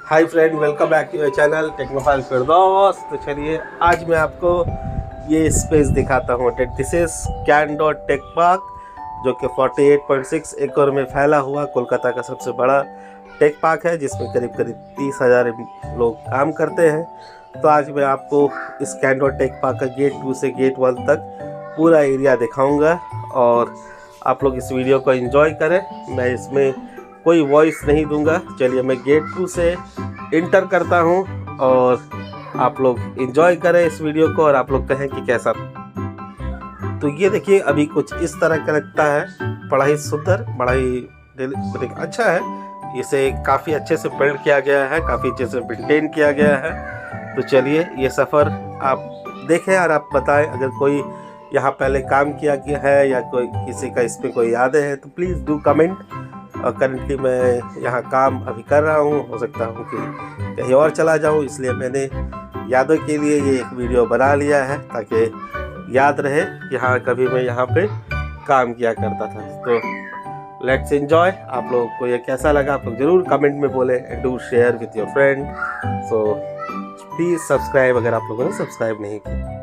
Hi friend, welcome back to your channel technophile Firdaus. तो चलिए आज मैं आपको ये स्पेस दिखाता हूँ। This is Candor tech park, जो कि 48.6 एकड़ में फैला हुआ कोलकाता का सबसे बड़ा टेक पार्क है, जिसमें करीब 30,000 लोग काम करते हैं। तो आज मैं आपको इस कैंडो टेक पार्क का गेट 2 से गेट 1 तक पूरा एरिया दिखाऊंगा और आप लोग इस वीडियो को एंजॉय करें। मैं इसमें कोई वॉइस नहीं दूंगा। चलिए मैं गेट 2 से इंटर करता हूं और आप लोग एंजॉय करें इस वीडियो को और आप लोग कहें कि कैसा। तो ये देखिए, अभी कुछ इस तरह का लगता है। बड़ा ही सुंदर, बड़ा ही अच्छा है। इसे काफ़ी अच्छे से बिल्ड किया गया है, काफ़ी अच्छे से मेंटेन किया गया है। तो चलिए ये सफ़र आप देखें और आप बताएं, अगर कोई यहाँ पहले काम किया गया है या कोई किसी का इसमें कोई यादें हैं तो प्लीज़ डू कमेंट। करंटली मैं यहाँ काम अभी कर रहा हूँ, हो सकता हूँ कि कहीं और चला जाऊँ, इसलिए मैंने यादों के लिए ये एक वीडियो बना लिया है ताकि याद रहे कि हाँ कभी मैं यहाँ पे काम किया करता था। तो लेट्स एंजॉय। आप लोगों को ये कैसा लगा आप लोग ज़रूर कमेंट में बोलें and do share with your friend. So please subscribe अगर आप लोगों ने सब्सक्राइब नहीं किया।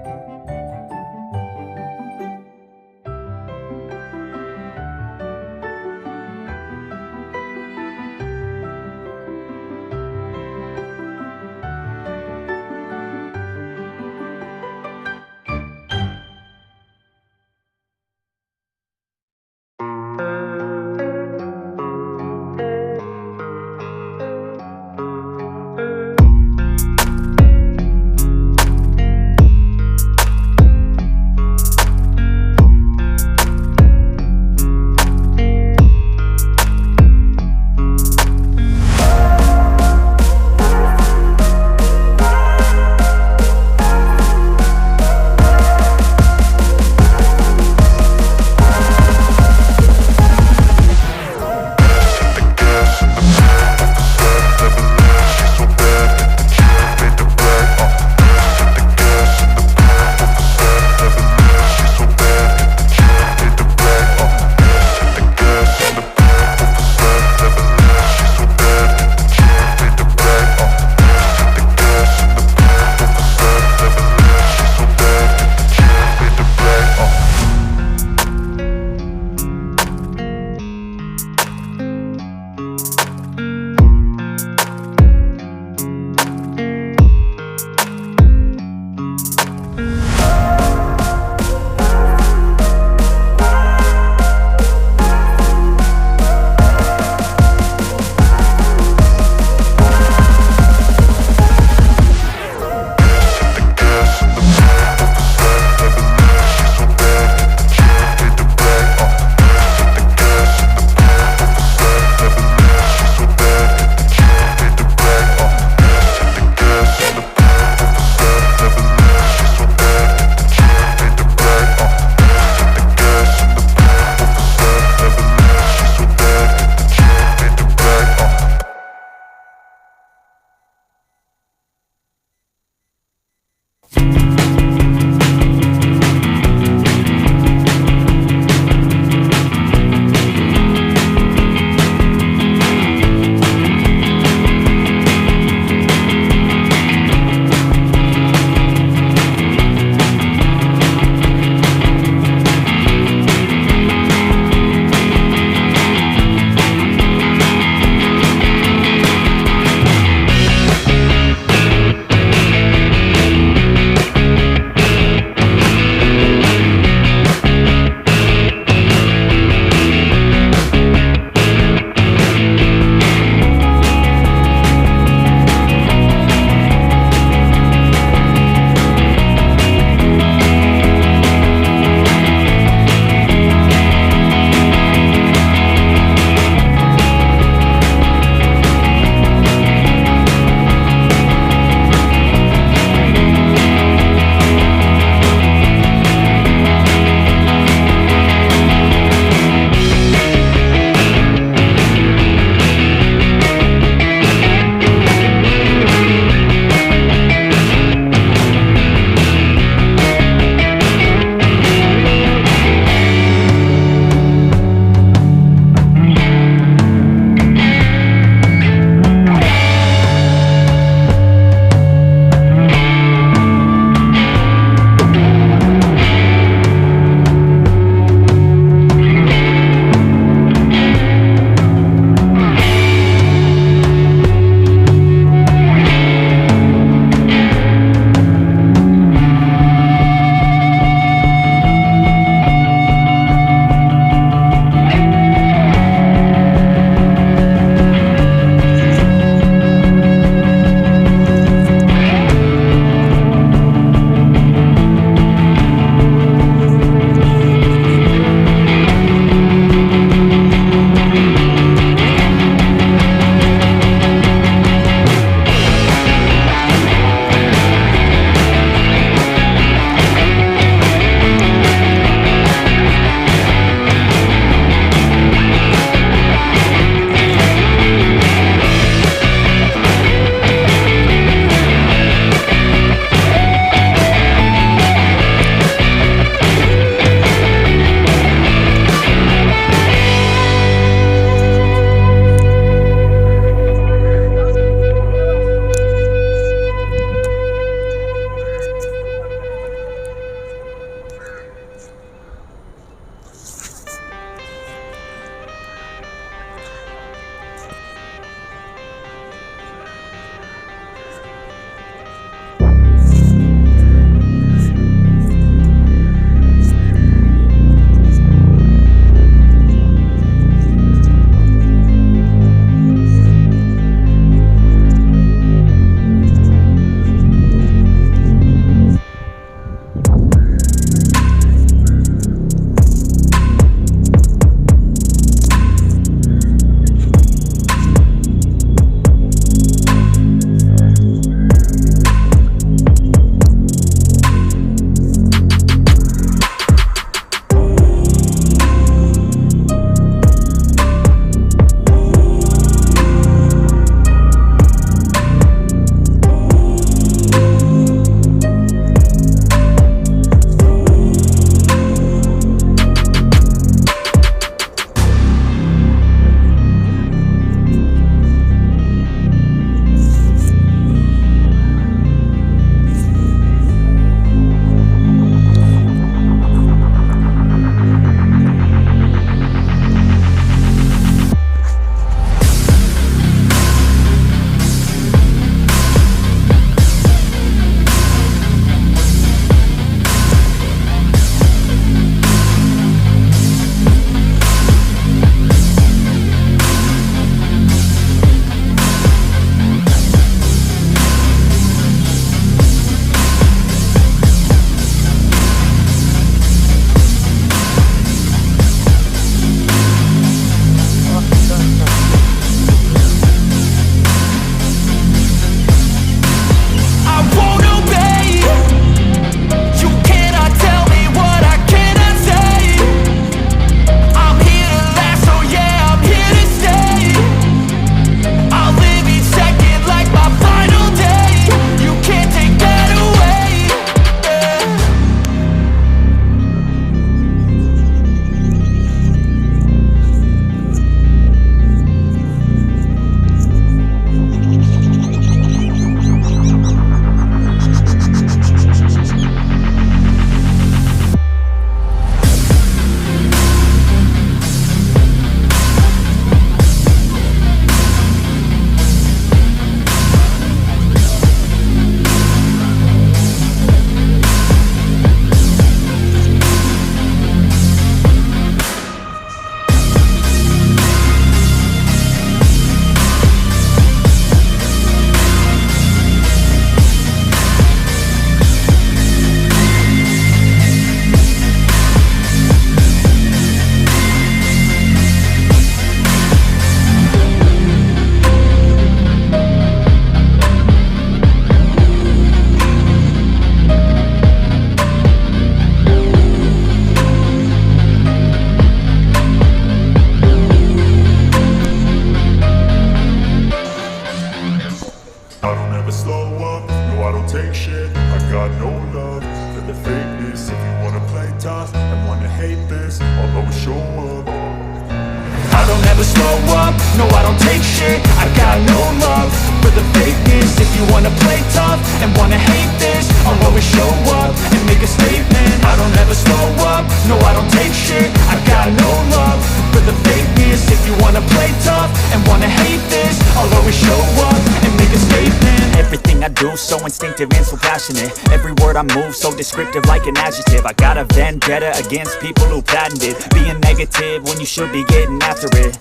I don't ever slow up, no I don't take shit. I got no love for the fakeness. If you wanna play tough and wanna hate this, I'll always show up. I don't ever slow up, no I don't take shit. I got no love for the fakeness. If you wanna play tough and wanna hate this, I'll always show up and make a statement. I don't ever slow up, no I don't take shit. I got no love for the fakeness. If you wanna play tough and wanna hate this, I'll always show up and make a statement. Everything I do so instinctive and so passionate. Every word I move so descriptive like an adjective. I got a vendetta against people who patented being negative when you should be getting after it.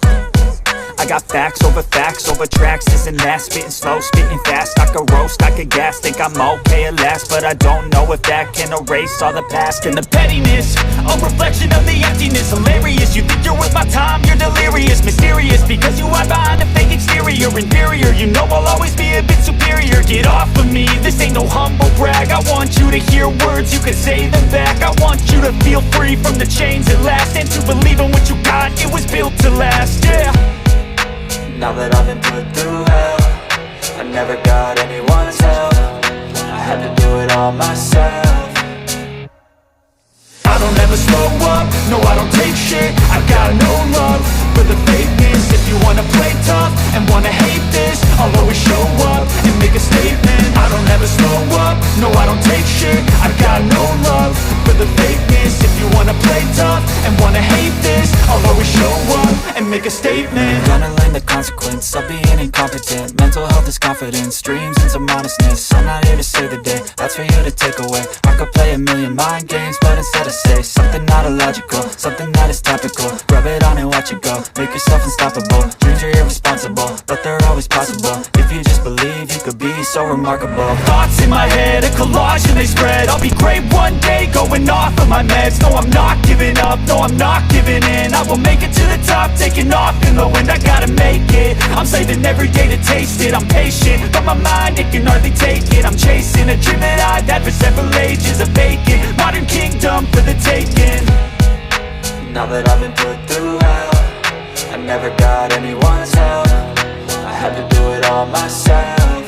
I got facts over tracks, this and that. Spitting slow, spitting fast, I could roast, I could gas. Think I'm okay at last, but I don't know if that can erase all the past. And the pettiness, a reflection of the emptiness. Hilarious, you think you're worth my time, you're delirious. Mysterious, because you hide behind a fake exterior. Inferior, you know I'll always be a bit superior. Get off of me, this ain't no humble brag. I want you to hear words, you can say them back. I want you to feel free from the chains at last, and to believe in what you got, it was built to last, yeah. Now that I've been put through hell, I never got anyone's help. I had to do it all myself. I don't ever slow up, no I don't take shit. I got no love for the fakeness. If you wanna play tough and wanna hate this, I'll always show up and make a statement. I don't ever slow up, no I don't take shit. I got no love for the fakeness. If you wanna play tough and wanna hate this, I'll always show up and make a statement. Gonna learn the consequence of being incompetent. Mental health is confidence, dreams and some honestness. I'm not here to save the day, that's for you to take away. I could play a million mind games, but instead I say something not illogical, something that is topical. Rub it on and watch it go, make yourself unstoppable. Dreams are irresponsible, but they're always possible. If you just believe, you could be so remarkable. Thoughts in my head, a collage and they spread. I'll be great one day, going off of my meds. No, I'm not giving up, no, I'm not giving in. I will make it to the top, taking off in the wind. I gotta make it, I'm saving every day to taste it. I'm patient, but my mind, it can hardly take it. I'm chasing a dream that I've had for several ages. A vacant, modern kingdom for the taking. Now that I've been put through hell, I never got anyone's help. I had to do it all myself.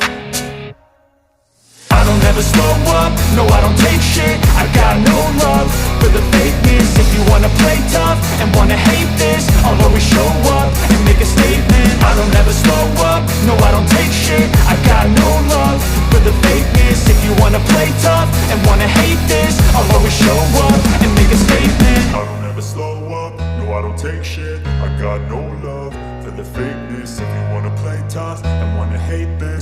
I don't ever slow up, no I don't take shit. I got no love for the fakeness. If you wanna play tough and wanna hate this, I'll always show up and make a statement. I don't ever slow up, no I don't take shit. I got no love for the fakeness. If you wanna play tough and wanna hate this, I'll always show up and make a statement. I don't ever slow up, no I don't take shit. I got no love for the fakeness. If you wanna play tough and wanna hate this,